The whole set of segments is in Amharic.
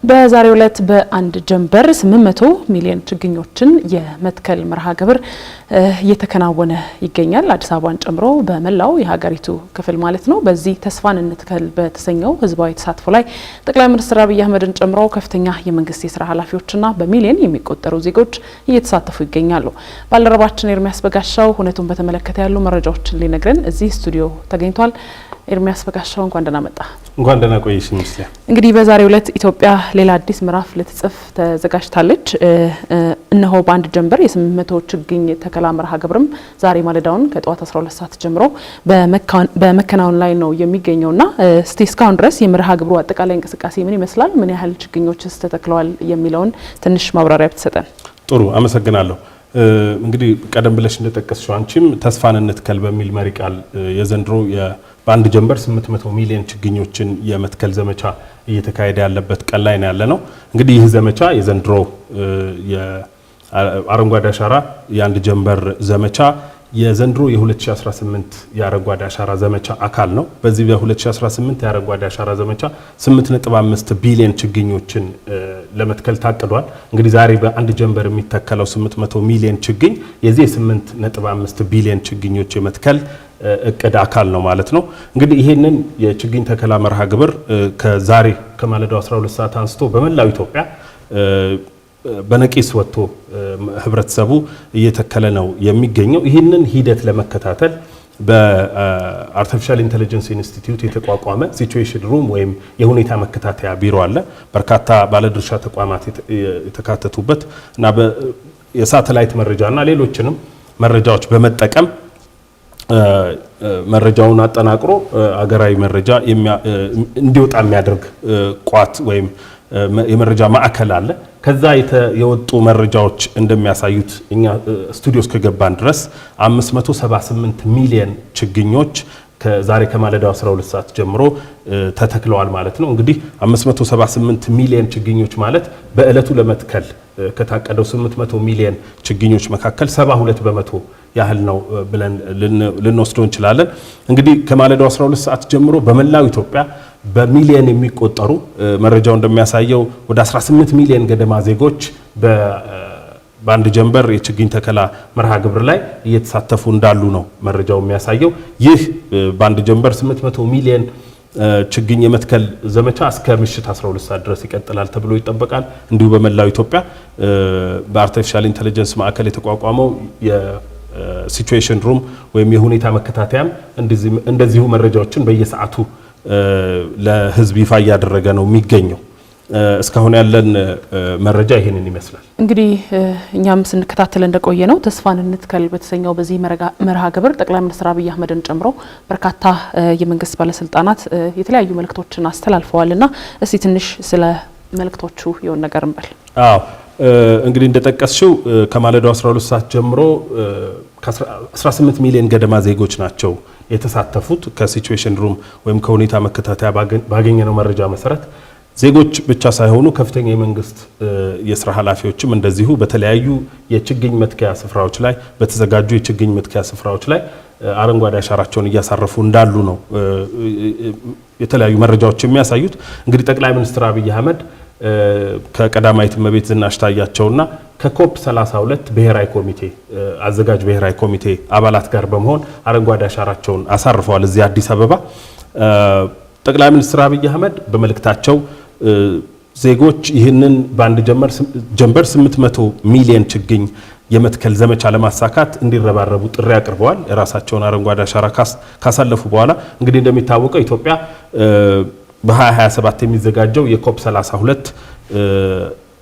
በዛሬው ዕለት በአንድ ጀንበር 800 ሚሊዮን ችግኞችን የመትከል መርሃ ግብር እየተከናወነ ይገኛል። አዲስ አበባን ጨምሮ በመላው የሀገሪቱ ክፍል ማለት ነው። በዚህ ተስፋን እንትከል በተሰኘው ህዝባዊ ተሳትፎ ላይ ጠቅላይ ሚኒስትር አብይ አህመድን ጨምሮ ከፍተኛ የመንግስት የስራ ኃላፊዎችና በሚሊዮን የሚቆጠሩ ዜጎች እየተሳተፉ ይገኛሉ። ባልደረባችን ኤርሚያስ በጋሻው ሁነቱን በተመለከተ ያሉ መረጃዎችን ሊነግረን እዚህ ስቱዲዮ ተገኝቷል። ኤርሚያስ በጋሻው እንኳን ደህና መጣ። እንኳን ደህና ቆይሽ ሚስሊያ። እንግዲህ በዛሬው ዕለት ኢትዮጵያ ሌላ አዲስ ምዕራፍ ልትጽፍ ተዘጋጅታለች። እነሆ በአንድ ጀንበር የ800 ችግኝ ተከላ መርሃ ግብርም ዛሬ ማለዳውን ከጠዋት 12 ሰዓት ጀምሮ በመከናወን ላይ ነው የሚገኘውና እስቲ እስካሁን ድረስ የመርሃ ግብሩ አጠቃላይ እንቅስቃሴ ምን ይመስላል፣ ምን ያህል ችግኞችስ ተተክለዋል የሚለውን ትንሽ ማብራሪያ ብትሰጠን። ጥሩ አመሰግናለሁ። እንግዲህ ቀደም ብለሽ እንደጠቀስሽው አንቺም ተስፋን እንትከል በሚል መሪ ቃል የዘንድሮ በአንድ ጀንበር 800 ሚሊዮን ችግኞችን የመትከል ዘመቻ እየተካሄደ ያለበት ቀን ላይ ነው ያለነው። እንግዲህ ይህ ዘመቻ የዘንድሮ የአረንጓዴ አሻራ የአንድ ጀንበር ዘመቻ የዘንድሮ የ2018 የአረንጓዴ አሻራ ዘመቻ አካል ነው። በዚህ በ2018 የአረንጓዴ አሻራ ዘመቻ 8.5 ቢሊዮን ችግኞችን ለመትከል ታቅዷል። እንግዲህ ዛሬ በአንድ ጀንበር የሚተከለው 800 ሚሊዮን ችግኝ የዚህ 8.5 ቢሊዮን ችግኞች የመትከል እቅድ አካል ነው ማለት ነው። እንግዲህ ይሄንን የችግኝ ተከላ መርሃ ግብር ከዛሬ ከማለዳው 12 ሰዓት አንስቶ በመላው ኢትዮጵያ በነቂስ ወጥቶ ህብረተሰቡ እየተከለ ነው የሚገኘው። ይህንን ሂደት ለመከታተል በአርቲፊሻል ኢንተለጀንስ ኢንስቲትዩት የተቋቋመ ሲቹዌሽን ሩም ወይም የሁኔታ መከታተያ ቢሮ አለ። በርካታ ባለድርሻ ተቋማት የተካተቱበት እና የሳተላይት መረጃና ሌሎችንም መረጃዎች በመጠቀም መረጃውን አጠናቅሮ አገራዊ መረጃ እንዲወጣ የሚያደርግ ቋት ወይም የመረጃ ማዕከል አለ። ከዛ የወጡ መረጃዎች እንደሚያሳዩት እኛ ስቱዲዮስ ከገባን ድረስ 578 ሚሊዮን ችግኞች ዛሬ ከማለዳው 12 ሰዓት ጀምሮ ተተክለዋል ማለት ነው። እንግዲህ 578 ሚሊዮን ችግኞች ማለት በእለቱ ለመትከል ከታቀደው 800 ሚሊዮን ችግኞች መካከል 72 በመቶ ያህል ነው ብለን ልንወስደው እንችላለን። እንግዲህ ከማለዳው 12 ሰዓት ጀምሮ በመላው ኢትዮጵያ በሚሊዮን የሚቆጠሩ መረጃው እንደሚያሳየው ወደ 18 ሚሊዮን ገደማ ዜጎች በአንድ ጀንበር የችግኝ ተከላ መርሃ ግብር ላይ እየተሳተፉ እንዳሉ ነው መረጃው የሚያሳየው። ይህ በአንድ ጀንበር 800 ሚሊዮን ችግኝ የመትከል ዘመቻ እስከ ምሽት 12 ሰዓት ድረስ ይቀጥላል ተብሎ ይጠበቃል። እንዲሁ በመላው ኢትዮጵያ በአርቲፊሻል ኢንተለጀንስ ማዕከል የተቋቋመው የሲቹዌሽን ሩም ወይም የሁኔታ መከታተያም እንደዚሁ መረጃዎችን በየሰዓቱ ለህዝብ ይፋ እያደረገ ነው የሚገኘው። እስካሁን ያለን መረጃ ይሄንን ይመስላል። እንግዲህ እኛም ስንከታተል እንደቆየ ነው ተስፋን እንትከል በተሰኘው በዚህ መርሃ ግብር ጠቅላይ ሚኒስትር አብይ አህመድን ጨምሮ በርካታ የመንግስት ባለስልጣናት የተለያዩ መልእክቶችን አስተላልፈዋልና እስቲ ትንሽ ስለ መልእክቶቹ የሆነ ነገር እንበል። አዎ እንግዲህ እንደጠቀስሽው ከማለዳው 12 ሰዓት ጀምሮ ከ18 ሚሊዮን ገደማ ዜጎች ናቸው የተሳተፉት። ከሲቹዌሽን ሩም ወይም ከሁኔታ መከታተያ ባገኘነው መረጃ መሰረት ዜጎች ብቻ ሳይሆኑ ከፍተኛ የመንግስት የስራ ኃላፊዎችም እንደዚሁ በተለያዩ የችግኝ መትከያ ስፍራዎች ላይ በተዘጋጁ የችግኝ መትከያ ስፍራዎች ላይ አረንጓዴ አሻራቸውን እያሳረፉ እንዳሉ ነው የተለያዩ መረጃዎች የሚያሳዩት። እንግዲህ ጠቅላይ ሚኒስትር አብይ አህመድ ከቀዳማዊት እመቤት ዝናሽ ታያቸውና ከኮፕ 32 ብሔራዊ ኮሚቴ አዘጋጅ ብሔራዊ ኮሚቴ አባላት ጋር በመሆን አረንጓዴ አሻራቸውን አሳርፈዋል እዚህ አዲስ አበባ። ጠቅላይ ሚኒስትር አብይ አህመድ በመልእክታቸው ዜጎች ይህንን በአንድ ጀንበር 800 ሚሊዮን ችግኝ የመትከል ዘመቻ ለማሳካት እንዲረባረቡ ጥሪ አቅርበዋል። የራሳቸውን አረንጓዴ አሻራ ካሳለፉ በኋላ እንግዲህ እንደሚታወቀው ኢትዮጵያ በ2027 የሚዘጋጀው የኮፕ 32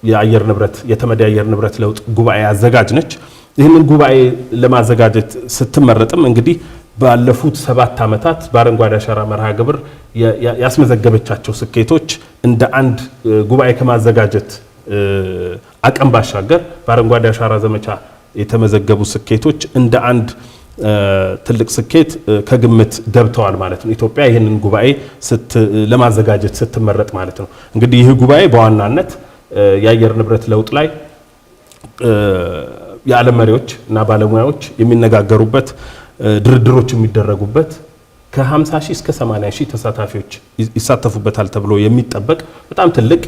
የአየር ንብረት የተመድ የአየር ንብረት ለውጥ ጉባኤ አዘጋጅ ነች። ይህንን ጉባኤ ለማዘጋጀት ስትመረጥም እንግዲህ ባለፉት 7 ዓመታት በአረንጓዴ አሻራ መርሃ ግብር ያስመዘገበቻቸው ስኬቶች እንደ አንድ ጉባኤ ከማዘጋጀት አቅም ባሻገር በአረንጓዴ አሻራ ዘመቻ የተመዘገቡ ስኬቶች እንደ አንድ ትልቅ ስኬት ከግምት ገብተዋል ማለት ነው። ኢትዮጵያ ይህንን ጉባኤ ለማዘጋጀት ስትመረጥ ማለት ነው። እንግዲህ ይህ ጉባኤ በዋናነት የአየር ንብረት ለውጥ ላይ የዓለም መሪዎች እና ባለሙያዎች የሚነጋገሩበት፣ ድርድሮች የሚደረጉበት፣ ከ50 ሺህ እስከ 80 ሺህ ተሳታፊዎች ይሳተፉበታል ተብሎ የሚጠበቅ በጣም ትልቅ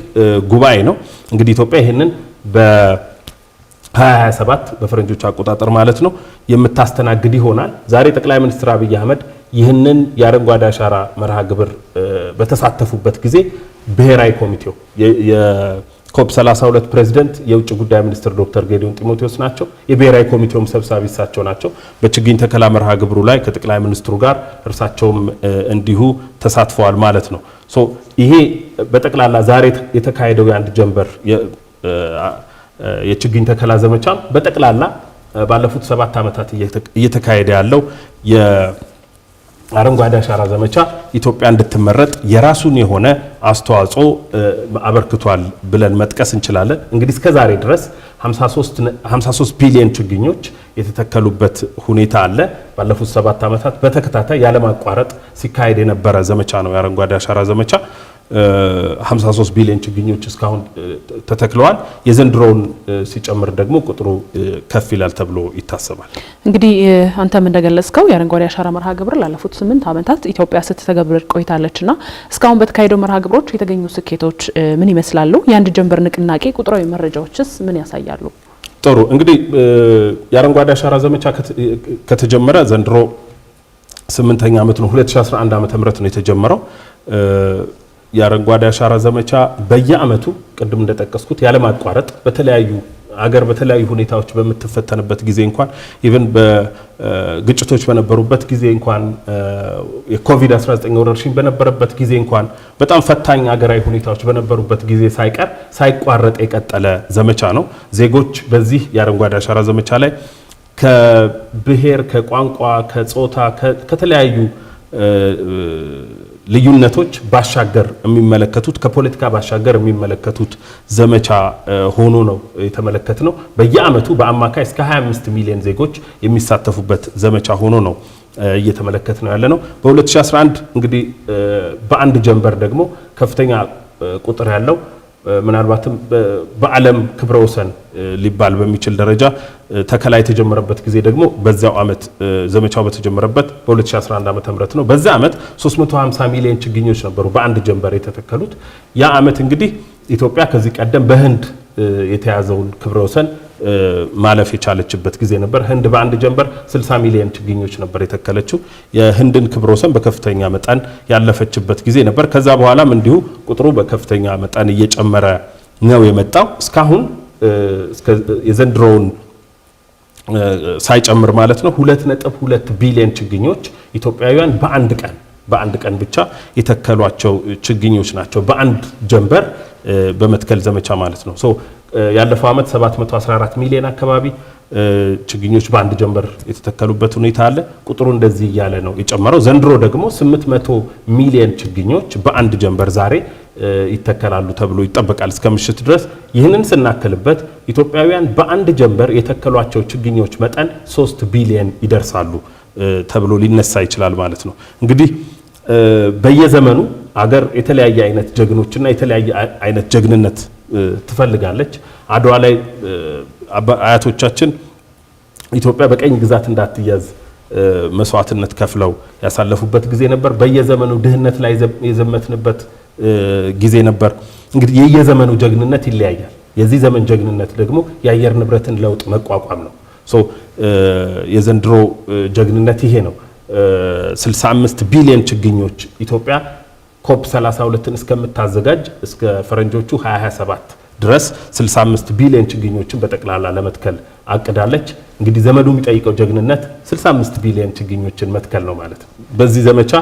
ጉባኤ ነው። እንግዲህ ኢትዮጵያ ይህንን በ2027 በፈረንጆች አቆጣጠር ማለት ነው የምታስተናግድ ይሆናል። ዛሬ ጠቅላይ ሚኒስትር አብይ አህመድ ይህንን የአረንጓዴ አሻራ መርሃ ግብር በተሳተፉበት ጊዜ ብሔራዊ ኮሚቴው የኮፕ 32 ፕሬዝዳንት የውጭ ጉዳይ ሚኒስትር ዶክተር ጌዲዮን ጢሞቴዎስ ናቸው። የብሔራዊ ኮሚቴውም ሰብሳቢ እሳቸው ናቸው። በችግኝ ተከላ መርሃ ግብሩ ላይ ከጠቅላይ ሚኒስትሩ ጋር እርሳቸውም እንዲሁ ተሳትፈዋል ማለት ነው። ይሄ በጠቅላላ ዛሬ የተካሄደው የአንድ ጀንበር የችግኝ ተከላ ዘመቻ በጠቅላላ ባለፉት 7 ዓመታት እየተካሄደ ያለው የአረንጓዴ አሻራ ዘመቻ ኢትዮጵያ እንድትመረጥ የራሱን የሆነ አስተዋጽኦ አበርክቷል ብለን መጥቀስ እንችላለን። እንግዲህ እስከ ዛሬ ድረስ 53 ቢሊዮን ችግኞች የተተከሉበት ሁኔታ አለ። ባለፉት 7 ዓመታት በተከታታይ ያለማቋረጥ ሲካሄድ የነበረ ዘመቻ ነው የአረንጓዴ አሻራ ዘመቻ። 53 ቢሊዮን ችግኞች እስካሁን ተተክለዋል። የዘንድሮውን ሲጨምር ደግሞ ቁጥሩ ከፍ ይላል ተብሎ ይታሰባል። እንግዲህ አንተም እንደገለጽከው የአረንጓዴ አሻራ መርሃ ግብር ላለፉት 8 ዓመታት ኢትዮጵያ ስትተገብር ቆይታለችና እስካሁን በተካሄደው መርሃ ግብሮች የተገኙ ስኬቶች ምን ይመስላሉ? የአንድ ጀንበር ንቅናቄ ቁጥራዊ መረጃዎችስ ምን ያሳያሉ? ጥሩ እንግዲህ የአረንጓዴ አሻራ ዘመቻ ከተጀመረ ዘንድሮ 8ኛ ዓመት ነው። 2011 ዓ.ም ነው የተጀመረው። የአረንጓዴ አሻራ ዘመቻ በየአመቱ ቅድም እንደጠቀስኩት ያለማቋረጥ በተለያዩ ሁኔታዎች በምትፈተንበት ጊዜ እንኳን ኢቭን በግጭቶች በነበሩበት ጊዜ እንኳን የኮቪድ-19 ወረርሽኝ በነበረበት ጊዜ እንኳን በጣም ፈታኝ ሀገራዊ ሁኔታዎች በነበሩበት ጊዜ ሳይቋረጥ የቀጠለ ዘመቻ ነው። ዜጎች በዚህ የአረንጓዴ አሻራ ዘመቻ ላይ ከብሔር፣ ከቋንቋ፣ ከጾታ፣ ከተለያዩ ልዩነቶች ባሻገር የሚመለከቱት ከፖለቲካ ባሻገር የሚመለከቱት ዘመቻ ሆኖ ነው የተመለከትነው። በየአመቱ በአማካይ እስከ 25 ሚሊዮን ዜጎች የሚሳተፉበት ዘመቻ ሆኖ ነው እየተመለከትነው ያለነው። በ2011 እንግዲህ በአንድ ጀንበር ደግሞ ከፍተኛ ቁጥር ያለው ምናልባትም በዓለም ክብረ ወሰን ሊባል በሚችል ደረጃ ተከላ የተጀመረበት ጊዜ ደግሞ በዛው አመት ዘመቻው በተጀመረበት በ2011 ዓ.ም ነው። በዛ አመት 350 ሚሊዮን ችግኞች ነበሩ በአንድ ጀንበር የተተከሉት። ያ አመት እንግዲህ ኢትዮጵያ ከዚህ ቀደም በህንድ የተያዘውን ክብረ ወሰን ማለፍ የቻለችበት ጊዜ ነበር። ህንድ በአንድ ጀንበር 60 ሚሊዮን ችግኞች ነበር የተከለችው። የህንድን ክብረ ወሰን በከፍተኛ መጠን ያለፈችበት ጊዜ ነበር። ከዛ በኋላም እንዲሁ ቁጥሩ በከፍተኛ መጠን እየጨመረ ነው የመጣው። እስካሁን የዘንድሮውን ሳይጨምር ማለት ነው 2.2 ቢሊዮን ችግኞች ኢትዮጵያውያን በአንድ ቀን ብቻ የተከሏቸው ችግኞች ናቸው። በአንድ ጀንበር በመትከል ዘመቻ ማለት ነው። ያለፈው አመት 714 ሚሊዮን አካባቢ ችግኞች በአንድ ጀንበር የተተከሉበት ሁኔታ አለ። ቁጥሩ እንደዚህ እያለ ነው የጨመረው። ዘንድሮ ደግሞ 800 ሚሊዮን ችግኞች በአንድ ጀንበር ዛሬ ይተከላሉ ተብሎ ይጠበቃል እስከ ምሽት ድረስ። ይህንን ስናክልበት ኢትዮጵያውያን በአንድ ጀንበር የተከሏቸው ችግኞች መጠን 3 ቢሊዮን ይደርሳሉ ተብሎ ሊነሳ ይችላል ማለት ነው። እንግዲህ በየዘመኑ አገር የተለያየ አይነት ጀግኖችና የተለያየ አይነት ጀግንነት ትፈልጋለች። አድዋ ላይ አያቶቻችን ኢትዮጵያ በቀኝ ግዛት እንዳትያዝ መስዋዕትነት ከፍለው ያሳለፉበት ጊዜ ነበር። በየዘመኑ ድህነት ላይ የዘመትንበት ጊዜ ነበር። እንግዲህ የየዘመኑ ጀግንነት ይለያያል። የዚህ ዘመን ጀግንነት ደግሞ የአየር ንብረትን ለውጥ መቋቋም ነው። የዘንድሮ ጀግንነት ይሄ ነው። 65 ቢሊዮን ችግኞች ኢትዮጵያ ኮፕ 32ን እስከምታዘጋጅ እስከ ፈረንጆቹ 2027 ድረስ 65 ቢሊዮን ችግኞችን በጠቅላላ ለመትከል አቅዳለች። እንግዲህ ዘመኑ የሚጠይቀው ጀግንነት 65 ቢሊዮን ችግኞችን መትከል ነው ማለት ነው። በዚህ ዘመቻ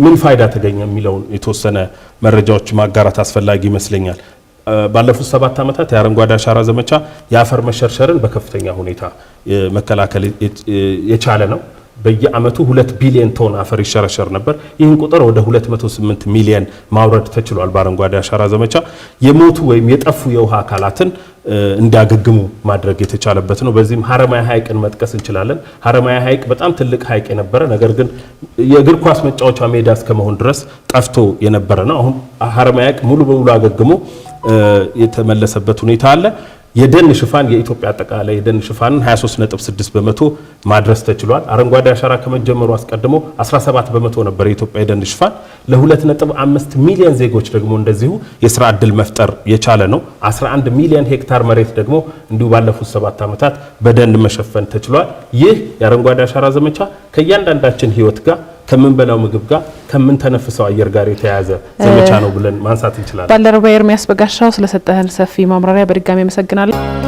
ምን ፋይዳ ተገኘ የሚለውን የተወሰነ መረጃዎች ማጋራት አስፈላጊ ይመስለኛል። ባለፉት 7 ዓመታት የአረንጓዴ አሻራ ዘመቻ የአፈር መሸርሸርን በከፍተኛ ሁኔታ መከላከል የቻለ ነው። በየአመቱ 2 ቢሊዮን ቶን አፈር ይሸረሸር ነበር። ይህን ቁጥር ወደ 208 ሚሊዮን ማውረድ ተችሏል። በአረንጓዴ አሻራ ዘመቻ የሞቱ ወይም የጠፉ የውሃ አካላትን እንዲያገግሙ ማድረግ የተቻለበት ነው። በዚህም ሀረማያ ሐይቅን መጥቀስ እንችላለን። ሀረማያ ሐይቅ በጣም ትልቅ ሐይቅ የነበረ ነገር ግን የእግር ኳስ መጫወቻ ሜዳ እስከመሆን ድረስ ጠፍቶ የነበረ ነው። አሁን ሀረማያ ሐይቅ ሙሉ በሙሉ አገግሞ የተመለሰበት ሁኔታ አለ። የደን ሽፋን የኢትዮጵያ አጠቃላይ የደን ሽፋንን 23.6 በመቶ ማድረስ ተችሏል። አረንጓዴ አሻራ ከመጀመሩ አስቀድሞ 17 በመቶ ነበር የኢትዮጵያ የደን ሽፋን። ለ2.5 ሚሊዮን ዜጎች ደግሞ እንደዚሁ የስራ ዕድል መፍጠር የቻለ ነው። 11 ሚሊዮን ሄክታር መሬት ደግሞ እንዲሁ ባለፉት 7 ዓመታት በደን መሸፈን ተችሏል። ይህ የአረንጓዴ አሻራ ዘመቻ ከእያንዳንዳችን ህይወት ጋር ከምንበላው ምግብ ጋር ከምንተነፍሰው አየር ጋር የተያያዘ ዘመቻ ነው ብለን ማንሳት እንችላለን። ባልደረባ ኤርሚያስ በጋሻው ስለሰጠህን ሰፊ ማብራሪያ በድጋሚ አመሰግናለሁ።